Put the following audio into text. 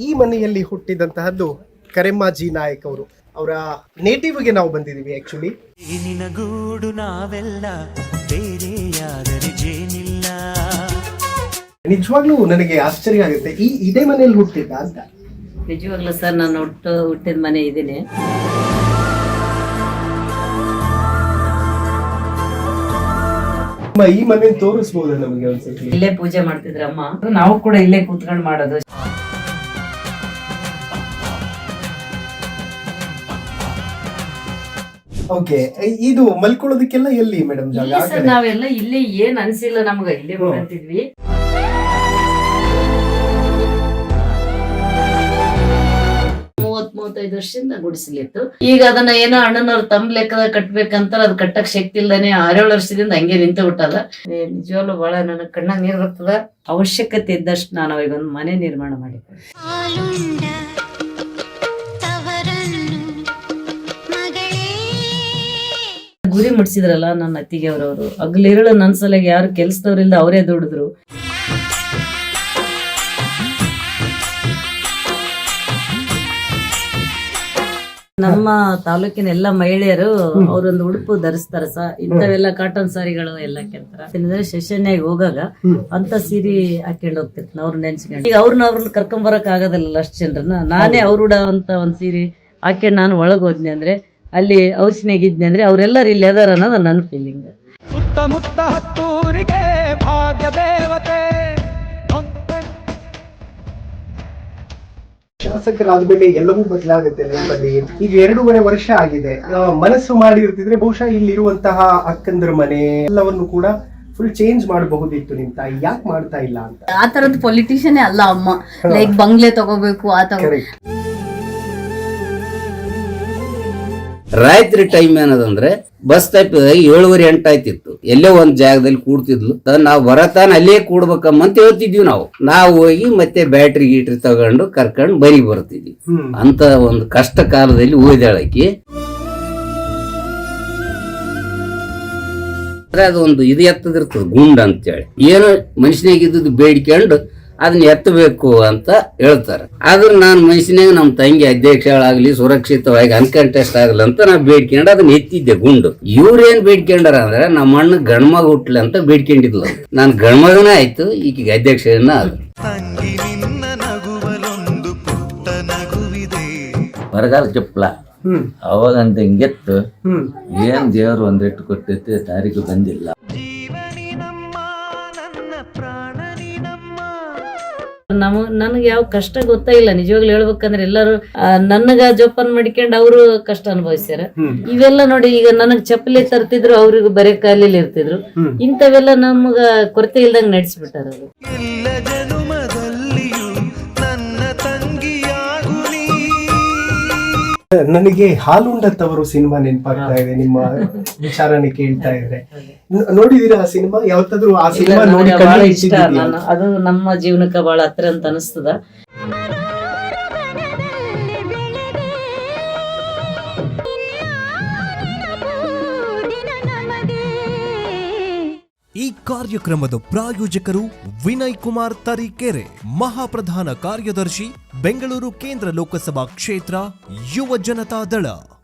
ಈ ಮನೆಯಲ್ಲಿ ಹುಟ್ಟಿದಂತಹದ್ದು ಕರೆಮ್ಮಾಜಿ ನಾಯಕ್ ಅವರು. ಅವರ ನೇಟಿವ್ಗೆ ನಾವು ಬಂದಿದ್ದೀವಿ. ಆಕ್ಚುಲಿ ನಿನಗೂಡು ನಾವೆಲ್ಲ ಬೇರೆಯಾದರೆ ಜೇನಿಲ್ಲ. ನಿಜವಾಗ್ಲೂ ನನಗೆ ಆಶ್ಚರ್ಯ ಆಗುತ್ತೆ, ಇದೇ ಮನೆಯಲ್ಲಿ ಹುಟ್ಟಿದ್ದ ಅಂತ. ನಿಜವಾಗ್ಲೂ ಸರ್, ನಾನು ಹುಟ್ಟಿದ ಮನೆ ಇದೇನೆ. ಈ ಮನೆ ತೋರಿಸಬಹುದು ನಮಗೆ ಒಂದ್ಸತಿ? ಇಲ್ಲೇ ಪೂಜೆ ಮಾಡ್ತಿದ್ರಮ್ಮ, ನಾವು ಕೂಡ ಇಲ್ಲೇ ಕೂತ್ಕೊಂಡು ಮಾಡೋದು. ಓಕೆ, ಇದು ಮಲ್ಕೊಳ್ಳೋದಕ್ಕೆಲ್ಲ ಎಲ್ಲಿ ಮೇಡಮ್ ಜಾಗ? ನಾವೆಲ್ಲ ಇಲ್ಲೇ, ಏನ್ ಅನ್ಸಿಲ್ಲ ನಮ್ಗ, ಇಲ್ಲೇ ಮಲ್ಕೊಂತಿದ್ವಿ. 35 ವರ್ಷದಿಂದ ಗುಡಿಸಲಿತ್ತು. ಈಗ ಅದನ್ನ ಏನೋ ಅಣ್ಣನವ್ರ ತಮ್ಮ ಲೆಕ್ಕದ ಕಟ್ಬೇಕಂತ ಅದ್ ಕಟ್ಟಕ್ ಶಕ್ತಿ ಇಲ್ದಾನೆ 6-7 ವರ್ಷದಿಂದ ಹಂಗೆ ನಿಂತು ಬಿಟ್ಟದ. ನಿಜವಾಗ್ಲೂ ಬಹಳ ನನಗ್ ಕಣ್ಣಾಗ ನೀರ್ ಬರ್ತದ. ಅವಶ್ಯಕತೆ ಇದ್ದಷ್ಟು ನಾನು ಅವಾಗೊಂದು ಮನೆ ನಿರ್ಮಾಣ ಮಾಡಿದ್ದೆ. ಗುರಿ ಮುಟ್ಸಿದ್ರಲ್ಲ ನನ್ನ ಅತ್ತಿಗೆ ಅವ್ರವ್ರು, ಹಗಲಿರುಳು ನನ್ ಸಲಗೆ ಯಾರು ಕೆಲ್ಸದವ್ರಿಲ್ದ ಅವರೇ ದುಡಿದ್ರು. ನಮ್ಮ ತಾಲೂಕಿನ ಎಲ್ಲಾ ಮಹಿಳೆಯರು ಅವ್ರೊಂದು ಉಡುಪು ಧರಿಸ್ತಾರ ಇಂಥವೆಲ್ಲ ಕಾಟನ್ ಸಾರಿಗಳು ಎಲ್ಲ ಕೆಲ್ತಾರ. ಸೆಷನ್ಯಾಗ ಹೋಗಾಗ ಅಂತ ಸೀರೆ ಹಾಕೊಂಡ್ ಹೋಗ್ತಿರ್ತೀನಿ ಅವ್ರು ನೆನ್ಸ್ಕೊಂಡು. ಈಗ ಅವ್ರನ್ನ ಕರ್ಕೊಂಡ್ ಬರಕ್ ಆಗೋದಿಲ್ಲ ಅಷ್ಟ್ ಜನರನ್ನ. ನಾನೇ ಅವ್ರು ಉಡೋಂತ ಒಂದ್ ಸೀರೆ ಹಾಕೊಂಡ್ ನಾನು ಒಳಗ್ ಹೋದ್ನಿ ಅಂದ್ರೆ, ಅಲ್ಲಿ ಔಷಧಿಯಾಗ ಇದ್ನಿ ಅಂದ್ರೆ ಅವ್ರೆಲ್ಲರೂ ಇಲ್ಲಿ ಅದಾರ ಅನ್ನೋದು ನನ್ನ ಫೀಲಿಂಗ್. ಸುತ್ತಮುತ್ತ ಹತ್ತೂರಿಗೆ ಭಾಗ್ಯ ದೇವತೆ. ಶಾಸಕರಾದ್ಮೇಲೆ ಎಲ್ಲವೂ ಬದಲಾಗುತ್ತೆ ನಿಮ್ಮಲ್ಲಿ. ಈಗ 2.5 ವರ್ಷ ಆಗಿದೆ. ಮನಸ್ಸು ಮಾಡಿರ್ತಿದ್ರೆ ಬಹುಶಃ ಇಲ್ಲಿರುವಂತಹ ಅಕ್ಕಂದ್ರ ಮನೆ ಎಲ್ಲವನ್ನು ಕೂಡ ಫುಲ್ ಚೇಂಜ್ ಮಾಡಬಹುದಿತ್ತು. ನಿಮ್ ತಾಯಿ ಯಾಕೆ ಮಾಡ್ತಾ ಇಲ್ಲ ಅಂತ? ಆ ತರದ ಪೊಲಿಟಿಷಿಯನ್ ಅಲ್ಲ ಅಮ್ಮ. ಲೈಕ್ ಬಂಗ್ಲೆ ತಗೋಬೇಕು ಆ ತರ. ರಾತ್ರಿ ಟೈಮ್ ಏನದಂದ್ರೆ ಬಸ್ ಟೈಪ್ 7:30-8 ಆಯ್ತಿತ್ತು. ಎಲ್ಲೋ ಒಂದ್ ಜಾಗದಲ್ಲಿ ಕೂಡ್ತಿದ್ಲು. ನಾವು ಬರತಾನ ಅಲ್ಲೇ ಕೂಡ್ಬೇಕಮ್ಮ ಅಂತ ಹೇಳ್ತಿದ್ವಿ. ನಾವು ಹೋಗಿ ಮತ್ತೆ ಬ್ಯಾಟ್ರಿ ಗೀಟ್ರಿ ತಗೊಂಡು ಕರ್ಕೊಂಡು ಬರಿ ಬರ್ತಿದ್ವಿ. ಅಂತ ಒಂದು ಕಷ್ಟ ಕಾಲದಲ್ಲಿ ಓದಾಳಕಿ. ಅದೊಂದು ಇದು ಎತ್ತದಿರ್ತದ ಗುಂಡ ಅಂತೇಳಿ, ಏನೋ ಮನುಷ್ಯನಾಗಿದ್ದು ಬೇಡಿಕೊಂಡು ಅದನ್ನ ಎತ್ತಬೇಕು ಅಂತ ಹೇಳ್ತಾರೆ. ಆದ್ರೆ ನಾನು ಮನುಷ್ಯನಾಗ ನಮ್ಮ ತಂಗಿ ಅಧ್ಯಕ್ಷಗಳಾಗ್ಲಿ ಸುರಕ್ಷಿತವಾಗಿ ಅನ್ಕಂಟೆಸ್ಟ್ ಆಗಲಿ ಅಂತ ನಾ ಬೇಡ್ಕೊಂಡು ಅದನ್ನ ಎತ್ತಿದ್ದೆ ಗುಂಡು. ಇವ್ರೇನ್ ಬೇಡ್ಕೊಂಡಾರ ಅಂದ್ರೆ ನಮ್ಮ ಅಣ್ಣ ಗಂಡ್ಮಗ ಹುಟ್ಲಿ ಅಂತ ಬೇಡ್ಕೊಂಡಿದ್ಲು. ನಾನು ಗಂಡ್ಮಗನ ಆಯ್ತು, ಈಗೀಗ ಅಧ್ಯಕ್ಷನ ಅದು. ಬರಗಾಲ ಚಪ್ಪಲ ಅವಾಗಂತ ಹಿಂಗೆತ್ತು. ಏನ್ ದೇವರು ಒಂದಿಟ್ಟು ಕೊಟ್ಟೈತೆ, ತಾರೀಕು ಬಂದಿಲ್ಲ. ನನಗೆ ಯಾವ ಕಷ್ಟ ಗೊತ್ತಾಗಿಲ್ಲ ನಿಜವಾಗ್ಲೂ ಹೇಳ್ಬೇಕಂದ್ರೆ. ಎಲ್ಲರೂ ನನಗ ಜೋಪಾನ ಮಾಡ್ಕೊಂಡ್ ಅವರು ಕಷ್ಟ ಅನುಭವಿಸ್ಯಾರ. ಇವೆಲ್ಲ ನೋಡಿ, ಈಗ ನನಗ್ ಚಪ್ಪಲಿ ತರ್ತಿದ್ರು, ಅವ್ರಿಗೂ ಬರೀ ಕಾಲಿಲಿ ಇರ್ತಿದ್ರು. ಇಂಥವೆಲ್ಲ ನಮ್ಗ ಕೊರತೆ ಇಲ್ದಂಗ್ ನಡೆಸ್ಬಿಟ್ಟಾರ. ನನಗೆ ಹಾಲುಂಡತ್ತವರು ಸಿನಿಮಾ ನೆನಪಾಗ್ತಾ ಇದೆ ನಿಮ್ಮ ವಿಚಾರನೆ ಕೇಳ್ತಾ ಇದ್ರೆ. ನೋಡಿದೀರಾ ಆ ಸಿನಿಮಾ? ಯಾವತ್ತಾದ್ರೂ ಆ ಸಿನಿಮಾ ನೋಡಿ ಬಹಳ ಇಷ್ಟ. ಅದು ನಮ್ಮ ಜೀವನಕ್ಕೆ ಬಹಳ ಹತ್ರ ಅಂತ ಅನಿಸ್ತದ. ಈ ಕಾರ್ಯಕ್ರಮದ ಪ್ರಾಯೋಜಕರು ವಿನಯ್ ಕುಮಾರ್ ತರೀಕೆರೆ, ಮಹಾಪ್ರಧಾನ ಕಾರ್ಯದರ್ಶಿ, ಬೆಂಗಳೂರು ಕೇಂದ್ರ ಲೋಕಸಭಾ ಕ್ಷೇತ್ರ, ಯುವ ಜನತಾ ದಳ.